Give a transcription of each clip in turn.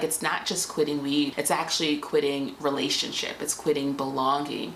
It's not just quitting weed, it's actually quitting relationship, it's quitting belonging.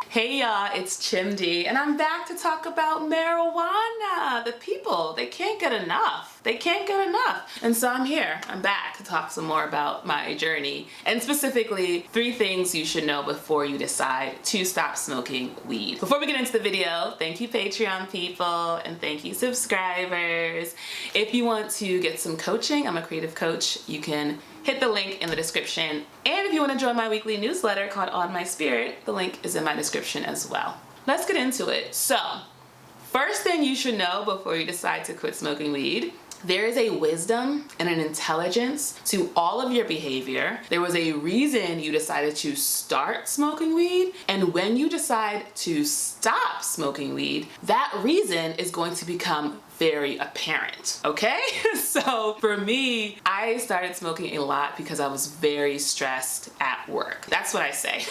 Hey y'all, it's Chimdi, and I'm back to talk about marijuana. The people, they can't get enough. They can't get enough. And so I'm back to talk some more about my journey, and specifically 3 things you should know before you decide to stop smoking weed. Before we get into the video, thank you Patreon people, and thank you subscribers. If you want to get some coaching, I'm a creative coach, you can hit the link in the description. And if you want to join my weekly newsletter called On My Spirit, the link is in my description as well. Let's get into it. So, first thing you should know before you decide to quit smoking weed, there is a wisdom and an intelligence to all of your behavior. There was a reason you decided to start smoking weed, and when you decide to stop smoking weed, that reason is going to become very apparent, okay? So for me, I started smoking a lot because I was very stressed at work. That's what I say.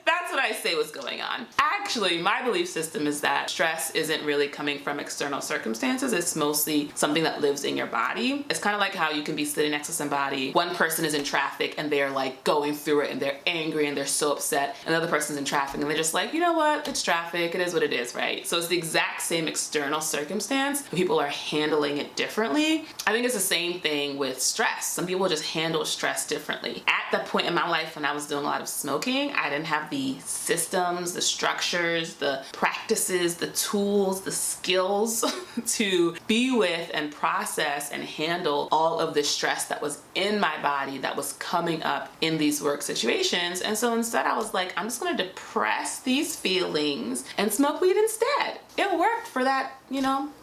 That's what I say was going on. Actually, my belief system is that stress isn't really coming from external circumstances. It's mostly something that lives in your body. It's kind of like how you can be sitting next to somebody. One person is in traffic and they're like going through it and they're angry and they're so upset. And the other person's in traffic and they're just like, you know what? It's traffic. It is what it is, right? So it's the exact same external circumstance. People are handling it differently. I think it's the same thing with stress. Some people just handle stress differently. At the point in my life when I was doing a lot of smoking, I didn't have the systems, the structures, the practices, the tools, the skills to be with and process and handle all of the stress that was in my body that was coming up in these work situations. And so instead I was like, I'm just gonna depress these feelings and smoke weed instead. It worked for that,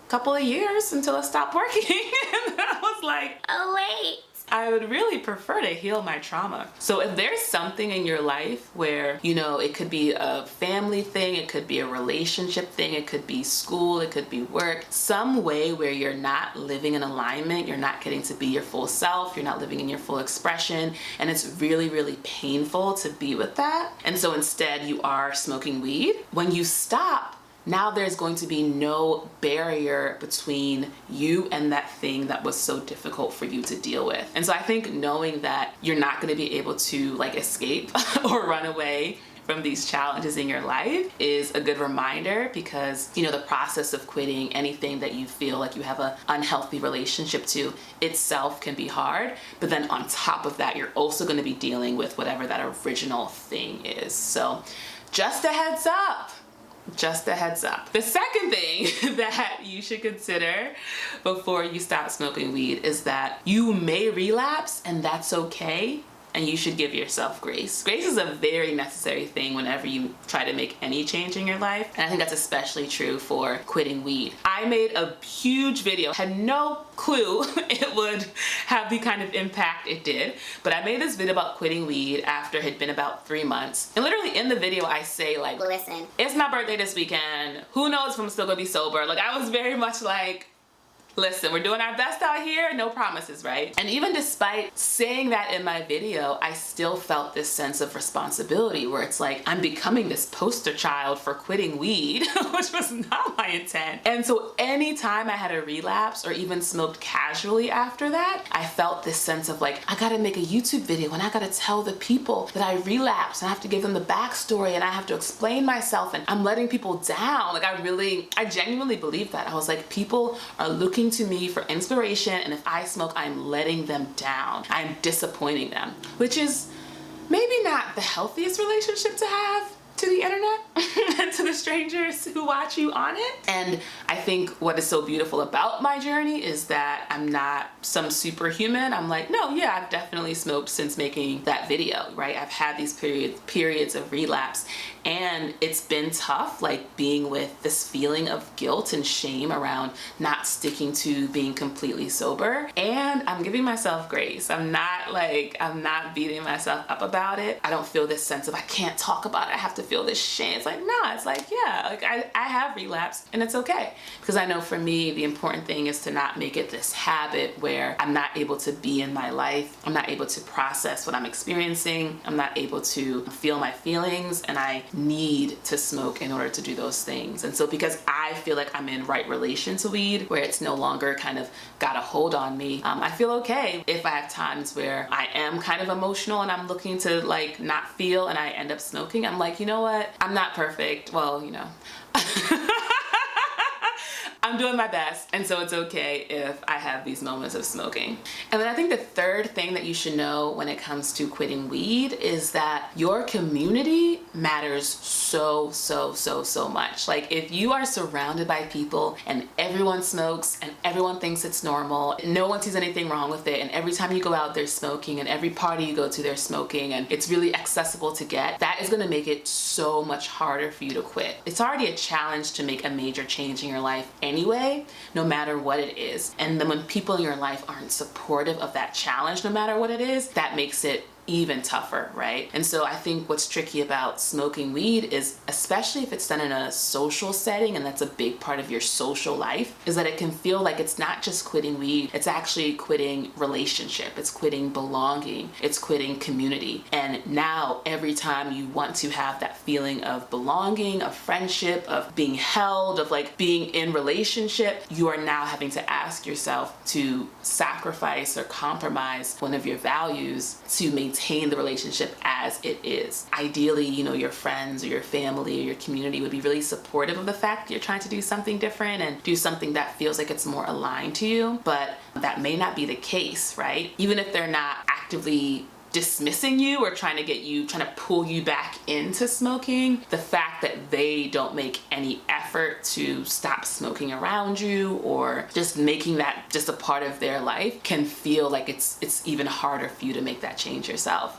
couple of years until it stopped working. And then I was like, oh wait, I would really prefer to heal my trauma. So if there's something in your life where, it could be a family thing, it could be a relationship thing, it could be school, it could be work, some way where you're not living in alignment, you're not getting to be your full self, you're not living in your full expression, and it's really, really painful to be with that. And so instead you are smoking weed. When you stop, now there's going to be no barrier between you and that thing that was so difficult for you to deal with. And so I think knowing that you're not going to be able to escape or run away from these challenges in your life is a good reminder, because the process of quitting anything that you feel like you have an unhealthy relationship to itself can be hard, but then on top of that you're also going to be dealing with whatever that original thing is. So just a heads up. Just a heads up. The second thing that you should consider before you stop smoking weed is that you may relapse, and that's okay. And you should give yourself grace. Grace is a very necessary thing whenever you try to make any change in your life. And I think that's especially true for quitting weed. I made a huge video, had no clue it would have the kind of impact it did. But I made this video about quitting weed after it had been about 3 months. And literally in the video I say listen, it's my birthday this weekend. Who knows if I'm still gonna be sober? I was very much like, listen, we're doing our best out here, no promises, right? And even despite saying that in my video, I still felt this sense of responsibility where it's like, I'm becoming this poster child for quitting weed, which was not my intent. And so anytime I had a relapse or even smoked casually after that, I felt this sense of I gotta make a YouTube video and I gotta tell the people that I relapsed, and I have to give them the backstory, and I have to explain myself, and I'm letting people down. I genuinely believed that. I was like, people are looking to me for inspiration, and if I smoke, I'm letting them down. I'm disappointing them, which is maybe not the healthiest relationship to have to the internet and to the strangers who watch you on it. And I think what is so beautiful about my journey is that I'm not some superhuman. I'm like, no, yeah, I've definitely smoked since making that video, right? I've had these periods of relapse, and it's been tough, being with this feeling of guilt and shame around not sticking to being completely sober. And I'm giving myself grace. I'm not beating myself up about it. I don't feel this sense of I can't talk about it, I have to feel this shame. It's like, nah, it's like, yeah, like I have relapsed and it's okay. Because I know for me, the important thing is to not make it this habit where I'm not able to be in my life. I'm not able to process what I'm experiencing. I'm not able to feel my feelings, and I need to smoke in order to do those things. And so because I feel like I'm in right relation to weed, where it's no longer kind of got a hold on me, I feel okay if I have times where I am kind of emotional and I'm looking to like not feel and I end up smoking. I'm like, you know what? I'm not perfect. Well, you know. I'm doing my best, and so it's okay if I have these moments of smoking. And then I think the third thing that you should know when it comes to quitting weed is that your community matters so much. Like, if you are surrounded by people and everyone smokes and everyone thinks it's normal, no one sees anything wrong with it, and every time you go out they're smoking, and every party you go to they're smoking, and it's really accessible to get, that is going to make it so much harder for you to quit. It's already a challenge to make a major change in your life anyway, no matter what it is. And then when people in your life aren't supportive of that challenge, no matter what it is, that makes it even tougher, right? And so I think what's tricky about smoking weed is, especially if it's done in a social setting and that's a big part of your social life, is that it can feel like it's not just quitting weed, it's actually quitting relationship, it's quitting belonging, it's quitting community. And now every time you want to have that feeling of belonging, of friendship, of being held, of like being in relationship, you are now having to ask yourself to sacrifice or compromise one of your values to maintain the relationship as it is. Ideally, you know, your friends or your family or your community would be really supportive of the fact that you're trying to do something different and do something that feels like it's more aligned to you, but that may not be the case, right? Even if they're not actively dismissing you or trying to pull you back into smoking, the fact that they don't make any effort to stop smoking around you or just making that just a part of their life can feel like it's even harder for you to make that change yourself.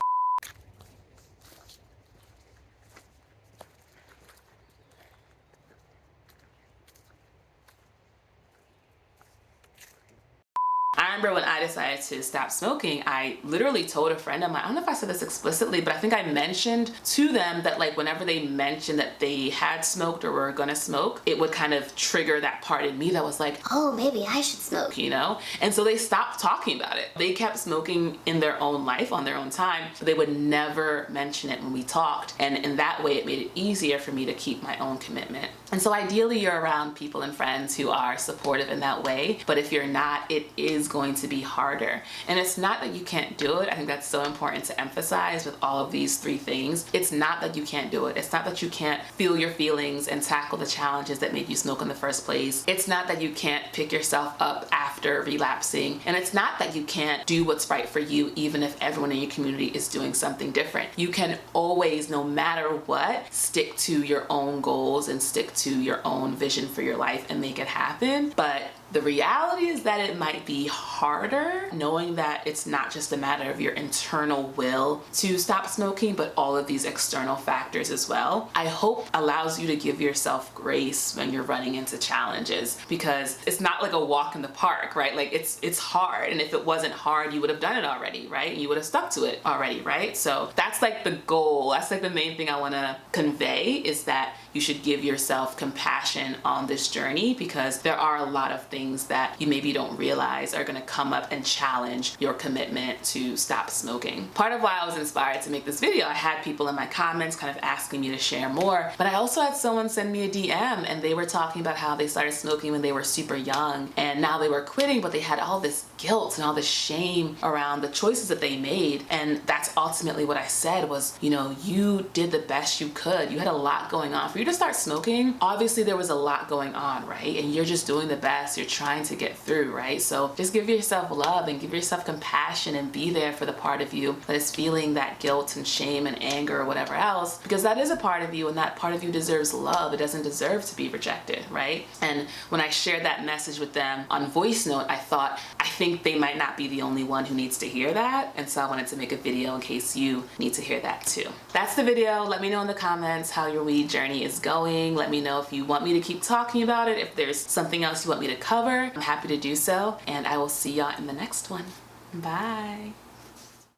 I remember when I decided to stop smoking, I literally told a friend of mine, I don't know if I said this explicitly, but I think I mentioned to them that like whenever they mentioned that they had smoked or were gonna smoke, it would kind of trigger that part in me that was like, oh, maybe I should smoke, you know? And so they stopped talking about it. They kept smoking in their own life on their own time, but they would never mention it when we talked. And in that way, it made it easier for me to keep my own commitment. And so ideally you're around people and friends who are supportive in that way, but if you're not, it is going to be harder. And it's not that you can't do it. I think that's so important to emphasize with all of these three things. It's not that you can't do it. It's not that you can't feel your feelings and tackle the challenges that made you smoke in the first place. It's not that you can't pick yourself up after relapsing. And it's not that you can't do what's right for you even if everyone in your community is doing something different. You can always, no matter what, stick to your own goals and stick to your own vision for your life and make it happen. But the reality is that it might be harder knowing that it's not just a matter of your internal will to stop smoking, but all of these external factors as well. I hope allows you to give yourself grace when you're running into challenges, because it's not like a walk in the park, right? Like it's hard. And if it wasn't hard, you would have done it already, right? You would have stuck to it already, right? So that's like the goal. That's like the main thing I want to convey, is that you should give yourself compassion on this journey, because there are a lot of things that you maybe don't realize are going to come up and challenge your commitment to stop smoking. Part of why I was inspired to make this video, I had people in my comments kind of asking me to share more, but I also had someone send me a DM and they were talking about how they started smoking when they were super young and now they were quitting, but they had all this guilt and all this shame around the choices that they made. And that's ultimately what I said was, you know, you did the best you could. You had a lot going on. For you to start smoking, obviously there was a lot going on, right? And you're just doing the best. You're trying to get through, right? So just give yourself love and give yourself compassion and be there for the part of you that is feeling that guilt and shame and anger or whatever else, because that is a part of you and that part of you deserves love. It doesn't deserve to be rejected, right? And when I shared that message with them on voice note, I thought, I think they might not be the only one who needs to hear that. And so I wanted to make a video in case you need to hear that too. That's the video. Let me know in the comments how your weed journey is going. Let me know if you want me to keep talking about it, if there's something else you want me to cover. I'm happy to do so, and I will see y'all in the next one. Bye.